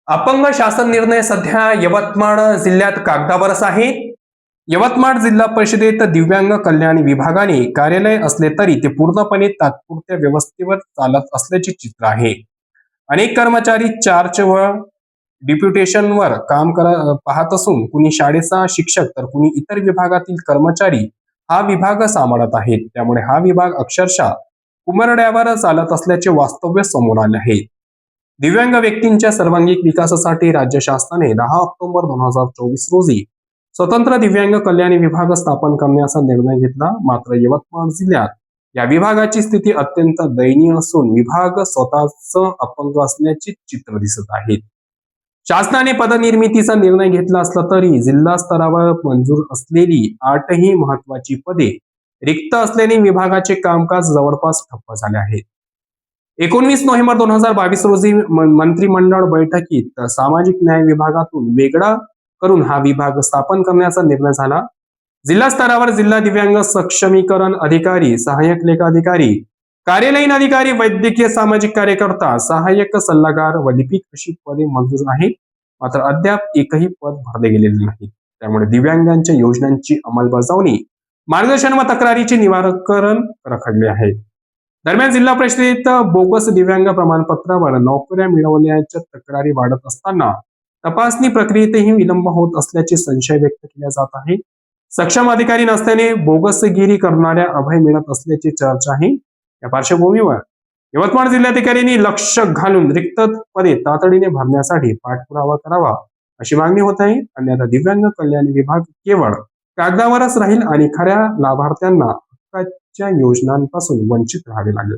अपंग शासन निर्णय सध्या यवतमाळ जिल्ह्यात कागदावरच आहे. यवतमाळ जिल्हा परिषदेत दिव्यांग कल्याण विभागाने कार्यालय असले तरी ते पूर्णपणे तात्पुरत्या व्यवस्थेवर चालत असल्याचे चित्र आहे. अनेक कर्मचारी चार्ज व डिप्युटेशनवर पाहत असून कुणी शाळेचा शिक्षक तर कुणी इतर विभागातील कर्मचारी हा विभाग सांभाळत आहेत. त्यामुळे हा विभाग अक्षरशः उमरड्यावर चालत असल्याचे वास्तव्य समोर आले आहे. दिव्यांग व्यक्तींच्या सर्वांगीण विकासासाठी राज्य शासनाने 10 ऑक्टोबर 2024 रोजी स्वतंत्र दिव्यांग कल्याण विभाग स्थापन करण्याचा निर्णय घेतला. मात्र यवतमाळ जिल्ह्यात या विभागाची स्थिती अत्यंत दयनीय असून विभाग स्वतःच अपंग असल्याचे चित्र दिसत आहे. शासनाने पदनिर्मितीचा निर्णय घेतला असला तरी जिल्हा स्तरावर मंजूर असलेली 8ही महत्वाची पदे रिक्त असल्याने विभागाचे कामकाज जवळपास ठप्प झाले आहे. 19 नोव्हेंबर 2022 रोजी मंत्रिमंडळ बैठकीत सामाजिक न्याय विभागातून वेगळा करून हा विभाग स्थापन करण्याचा निर्णय झाला. जिल्हा स्तरावर जिल्हा दिव्यांग सक्षमीकरण अधिकारी, सहाय्यक लेखाधिकारी, कार्यालयीन अधिकारी, वैद्यकीय सामाजिक कार्यकर्ता, सहाय्यक सल्लागार व लिपिक अशी पदे मंजूर आहेत. मात्र अद्याप एकही पद भरले गेलेले नाही. त्यामुळे दिव्यांगांच्या योजनांची अंमलबजावणी, मार्गदर्शन व तक्रारीचे निवारण रखडले आहे. दरम्यान जिल्हा परिषदेत बोगस दिव्यांग प्रमाणपत्रावर नोकऱ्या मिळवण्याच्या तक्रारी वाढत असताना तपासणी प्रक्रियेतही विलंब होत असल्याचे संशय व्यक्त केला जात आहे. सक्षम अधिकारी नसल्याने बोगसगिरी करणाऱ्या अभय मिळत असल्याची चर्चा आहे. या पार्श्वभूमीवर यवतमाळ जिल्हाधिकाऱ्यांनी लक्ष घालून रिक्त पदे तातडीने भरण्यासाठी पाठपुरावा करावा अशी मागणी होत आहे. अन्यथा दिव्यांग कल्याण विभाग केवळ कागदावरच राहील आणि खऱ्या लाभार्थ्यांना हक्काच्या योजनांपासून वंचित राहावे लागेल.